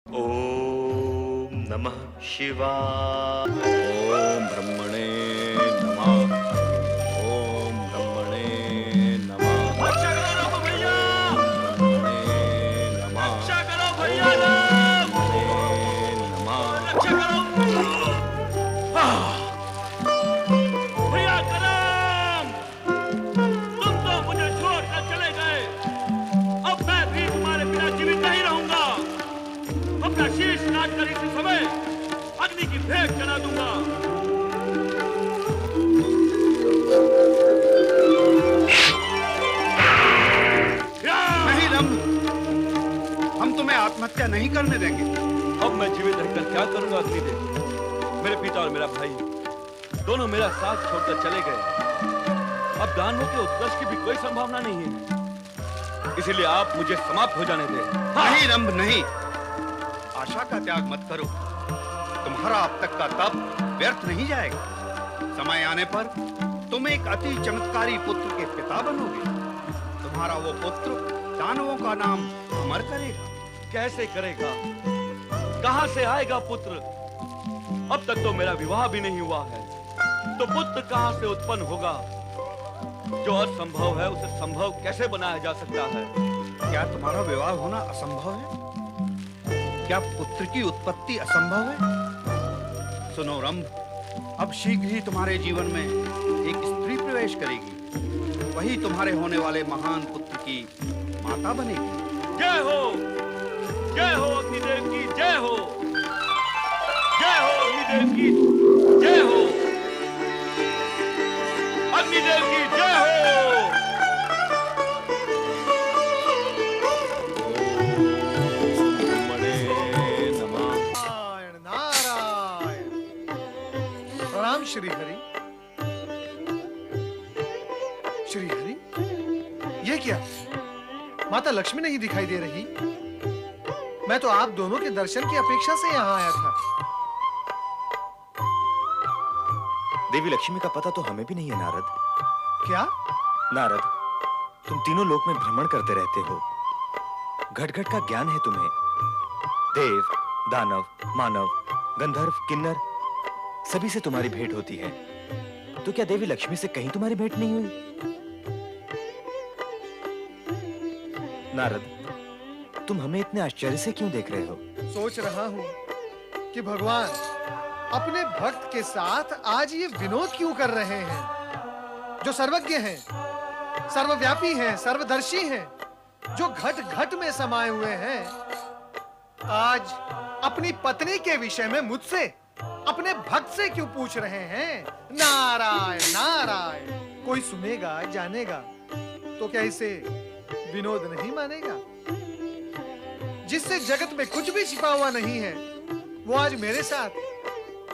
ओम नमः शिवाय। ओम ब्रह्मणे नमः। ओम ब्रह्मणे नमः। रक्षा करो राम भैया, ब्रह्मणे नमः। रक्षा करो भैया राम, ब्रह्मणे नमः। रक्षा करो भैया करम। तुम तो मुझे छोड़कर चले गए, अब मैं भी तुम्हारे बिना जीवित नहीं रहूंगा। अपना शीश काटकर इसी समय अग्नि की भेंट चढ़ा दूंगा। नहीं रंभ, हम तुम्हें आत्महत्या नहीं करने देंगे। अब मैं जीवित रहकर क्या करूंगा अग्निदेव? मेरे पिता और मेरा भाई दोनों मेरा साथ छोड़कर चले गए। अब दानवों के उत्कर्ष की भी कोई संभावना नहीं है, इसीलिए आप मुझे समाप्त हो जाने दें। नहीं रंभ नहीं, आशा का त्याग मत करो। तुम्हारा अब तक का तप व्यर्थ नहीं जाएगा। समय आने पर तुम एक अति चमत्कारी पुत्र के पिता बनोगे। तुम्हारा वो पुत्र दानवों का नाम अमर करेगा। कैसे करेगा? कहां से आएगा पुत्र? अब तक तो मेरा विवाह भी नहीं हुआ है, तो पुत्र कहां से उत्पन्न होगा? जो असंभव है उसे संभव कैसे बनाया जा सकता है? क्या तुम्हारा विवाह होना असंभव है? क्या पुत्र की उत्पत्ति असंभव है? सुनो रंभ, अब शीघ्र ही तुम्हारे जीवन में एक स्त्री प्रवेश करेगी। वही तुम्हारे होने वाले महान पुत्र की माता बनेगी। जय हो अग्निदेव की जय हो, जय हो अग्निदेव की जय हो, अग्निदेव की जय हो। ब्रह्मणे नमः। नारायण नारायण। प्रणाम श्री हरि। श्री हरि, ये क्या? माता लक्ष्मी नहीं दिखाई दे रही। मैं तो आप दोनों के दर्शन की अपेक्षा से यहाँ आया था। देवी लक्ष्मी का पता तो हमें भी नहीं है नारद। क्या? नारद, तुम तीनों लोक में भ्रमण करते रहते हो, घट घट का ज्ञान है तुम्हें। देव, दानव, मानव, गंधर्व, किन्नर सभी से तुम्हारी भेंट होती है, तो क्या देवी लक्ष्मी से कहीं तुम्हारी भेंट नहीं हुई? नारद, तुम हमें इतने आश्चर्य से क्यों देख रहे हो? सोच रहा हूँ कि भगवान अपने भक्त के साथ आज ये विनोद क्यों कर रहे हैं, जो सर्वज्ञ हैं, सर्वव्यापी हैं, सर्वदर्शी हैं, जो घट घट में समाये हुए हैं। आज अपनी पत्नी के विषय में मुझसे, अपने भक्त से क्यों पूछ रहे हैं? नारायण नारायण। कोई सुनेगा, जानेगा तो क्या इसे विनोद नहीं मानेगा? जिससे जगत में कुछ भी छिपा हुआ नहीं है, वो आज मेरे साथ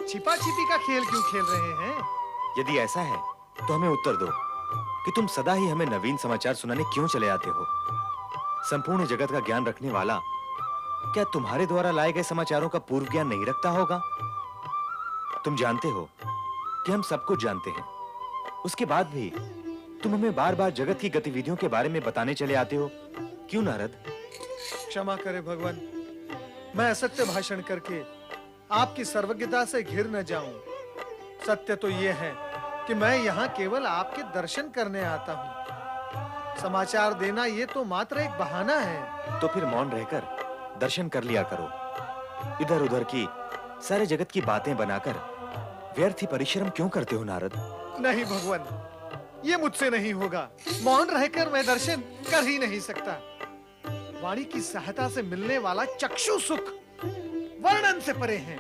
छिपा छिपी का खेल क्यों खेल रहे हैं? यदि ऐसा है तो हमें उत्तर दो कि तुम सदा ही हमें नवीन समाचार सुनाने क्यों चले आते हो? संपूर्ण जगत का ज्ञान रखने वाला क्या तुम्हारे द्वारा लाए गए समाचारों का पूर्व ज्ञान नहीं रखता होगा? तुम जानते हो कि हम सब कुछ जानते हैं, उसके बाद भी तुम हमें बार-बार जगत की गतिविधियों के बारे में बताने चले आते हो। क्यों नारद? क्षमा करे भगवान, मैं असत्य भाषण करके आपकी सर्वज्ञता से घिर न जाऊं। सत्य तो यह है कि मैं यहाँ केवल आपके दर्शन करने आता हूँ। समाचार देना ये तो मात्र एक बहाना है। तो फिर मौन रहकर दर्शन कर लिया करो। इधर-उधर की सारे जगत की बातें बनाकर व्यर्थ ही परिश्रम क्यों करते हो नारद? नहीं भगवान, ये मुझसे नहीं होगा। मौन रहकर मैं दर्शन कर ही नहीं सकता। वाणी की सहायता से मिलने वाला चक्षु सुख वर्णन से परे है।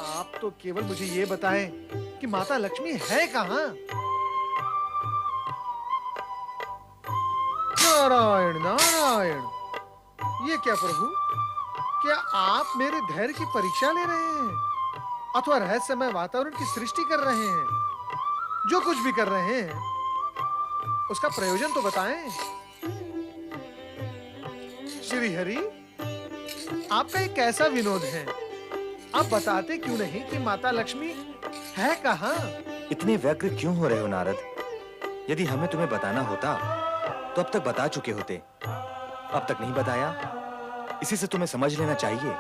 आप तो केवल मुझे ये बताएं कि माता लक्ष्मी है कहां? नारायण नारायण। ये क्या प्रभु, क्या आप मेरे धैर्य की परीक्षा ले रहे हैं अथवा रहस्यमय वातावरण की सृष्टि कर रहे हैं? जो कुछ भी कर रहे हैं उसका प्रयोजन तो बताएं। श्री हरि, आपका एक कैसा विनोद है? आप बताते क्यों नहीं कि माता लक्ष्मी है कहां? इतने व्यग्र क्यों हो रहे हो नारद? यदि हमें तुम्हें बताना होता तो अब तक बता चुके होते। अब तक नहीं बताया इसी से तुम्हें समझ लेना चाहिए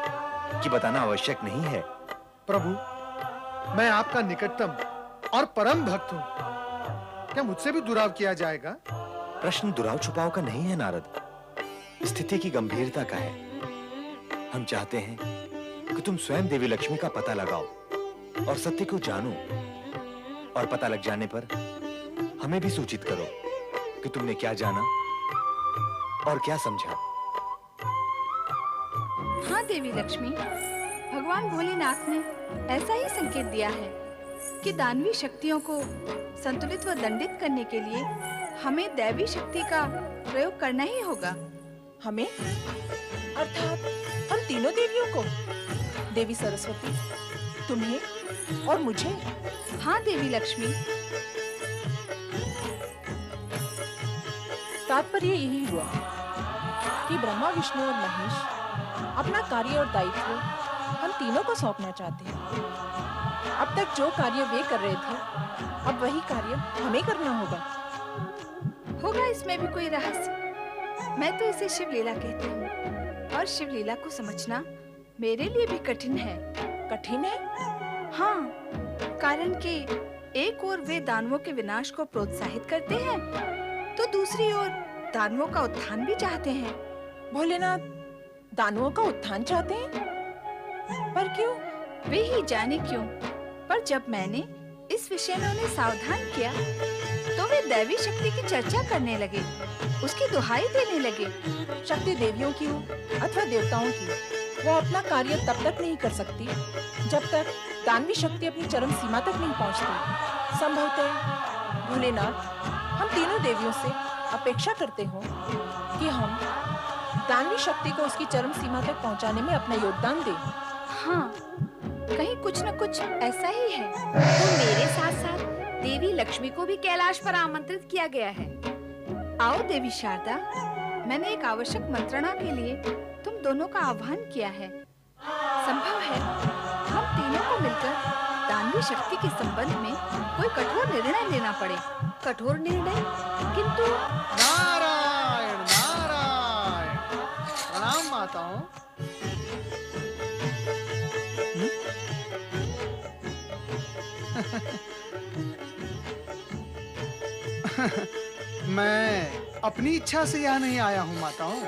कि बताना आवश्यक नहीं है। प्रभु, मैं आपका निकटतम और परम भक्त हूँ। क्या मुझसे भी दुराव किया जाएगा? प्रश्न दुराव छुपाव का नहीं है नारद, स्थिति की गंभीरता का है। हम चाहते हैं कि तुम स्वयं देवी लक्ष्मी का पता लगाओ और सत्य को जानो, और पता लग जाने पर हमें भी सूचित करो कि तुमने क्या जाना और क्या समझा। हाँ देवी लक्ष्मी, भगवान भोलेनाथ ने ऐसा ही संकेत दिया है कि दानवी शक्तियों को संतुलित व दंडित करने के लिए हमें दैवी शक्ति का प्रयोग करना ही होगा। हमें अर्थात हम तीनों देवियों को, देवी सरस्वती, तुम्हें और मुझे। हाँ देवी लक्ष्मी। तात्पर्य यही हुआ कि ब्रह्मा, विष्णु और महेश अपना कार्य और दायित्व हम तीनों को सौंपना चाहते हैं। अब तक जो कार्य वे कर रहे थे, अब वही कार्य हमें करना होगा। इसमें भी कोई रहस्य? मैं तो इसे शिवलीला कहती हूँ, और शिवलीला को समझना मेरे लिए भी कठिन है। कठिन है? हाँ, कारण कि एक ओर वे दानवों के विनाश को प्रोत्साहित करते हैं, तो दूसरी ओर दानवों का उत्थान भी चाहते हैं। भोलेनाथ दानवों का उत्थान चाहते हैं? पर क्यों? वे ही जाने क्यों। पर जब मैंने इस विषय में उन्हें सावधान किया, तो वे दैवी शक्ति की चर्चा करने लगे, उसकी दुहाई देने लगे। शक्ति देवियों की हो अथवा देवताओं की, वो अपना कार्य तब तक नहीं कर सकती जब तक दानवी शक्ति अपनी चरम सीमा तक नहीं पहुंचती। संभवतः भोलेनाथ हम तीनों देवियों से अपेक्षा करते हो कि हम दानवी शक्ति को उसकी चरम सीमा तक पहुंचाने में अपना योगदान दें। हाँ, कहीं कुछ न कुछ ऐसा ही है। तो मेरे साथ साथ देवी लक्ष्मी को भी कैलाश पर आमंत्रित किया गया है। आओ देवी शारदा, मैंने एक आवश्यक मंत्रणा के लिए तुम दोनों का आह्वान किया है। संभव है हम तीनों को मिलकर दानवी शक्ति के संबंध में कोई कठोर निर्णय लेना पड़े। कठोर निर्णय? किंतु नारायण नारायण। प्रणाम माताओं। मैं अपनी इच्छा से यहाँ नहीं आया हूँ माताओं।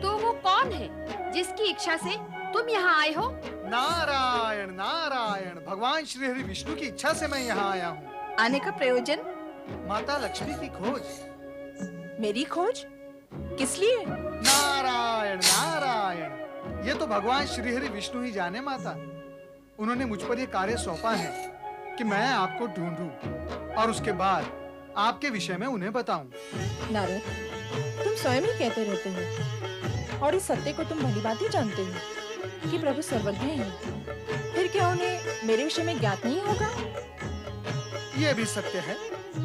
तो वो कौन है जिसकी इच्छा से तुम यहाँ आए हो? नारायण नारायण, भगवान श्री हरि विष्णु की इच्छा से मैं यहाँ आया हूँ। आने का प्रयोजन? माता लक्ष्मी की खोज। मेरी खोज? किस लिए? नारायण नारायण, ये तो भगवान श्री हरि विष्णु ही जाने माता। उन्होंने मुझ पर ये कार्य सौंपा है कि मैं आपको ढूंढूं और उसके बाद आपके विषय में उन्हें बताऊं। नारद, तुम स्वयं ही कहते रहते हो और इस सत्य को तुम भली भांति जानते हो कि प्रभु सर्वज्ञ हैं। फिर क्या उन्हें मेरे विषय में ज्ञात नहीं होगा? ये भी सत्य है।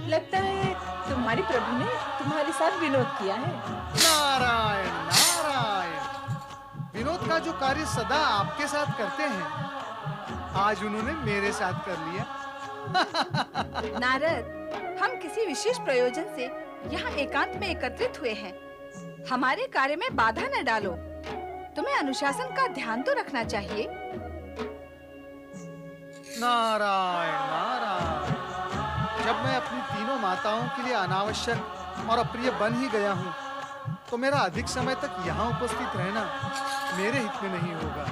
लगता है तुम्हारे प्रभु ने तुम्हारे साथ विनोद किया है। नारायण नारायण, विनोद का जो कार्य सदा आपके साथ करते हैं, आज उन्होंने मेरे साथ कर लिया। नारद, हम किसी विशेष प्रयोजन से यहाँ एकांत में एकत्रित हुए हैं। हमारे कार्य में बाधा न डालो। तुम्हें अनुशासन का ध्यान तो रखना चाहिए। नारायण नारायण, जब मैं अपनी तीनों माताओं के लिए अनावश्यक और अप्रिय बन ही गया हूँ, तो मेरा अधिक समय तक यहाँ उपस्थित रहना मेरे हित में नहीं होगा।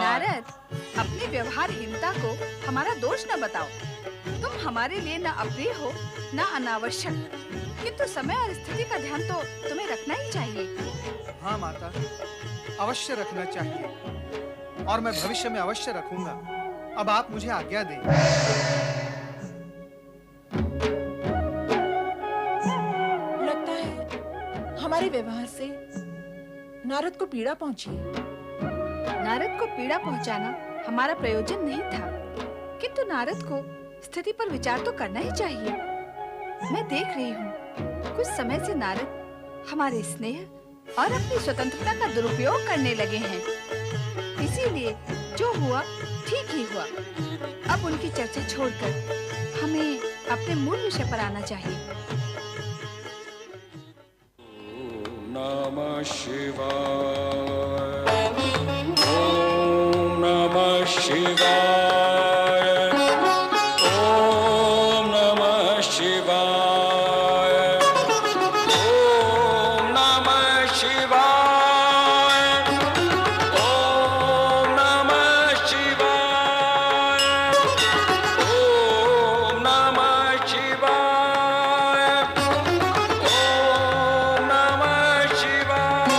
नारद, अपनी व्यवहारहीनता को हमारा दोष न बताओ। तुम हमारे लिए न अप्रिय हो न अनावश्यक, किंतु समय और स्थिति का ध्यान तो तुम्हें रखना ही चाहिए। हाँ माता, अवश्य रखना चाहिए और मैं भविष्य में अवश्य रखूंगा। अब आप मुझे आज्ञा दें। लगता है हमारे व्यवहार से नारद को पीड़ा पहुंची है। नारद को पीड़ा पहुंचाना हमारा प्रयोजन नहीं था, किंतु नारद को स्थिति पर विचार तो करना ही चाहिए। मैं देख रही हूँ कुछ समय से नारद हमारे स्नेह और अपनी स्वतंत्रता का दुरुपयोग करने लगे हैं। इसीलिए जो हुआ ठीक ही हुआ। अब उनकी चर्चा छोड़कर हमें अपने मूल विषय पर आना चाहिए। नमः शिवाय। ओम नमः शिवाय। ओम नमः शिवाय। ओम नमः शिवाय। ओम नमः शिवाय। ओम नमः शिवाय। ओम नमः शिवाय।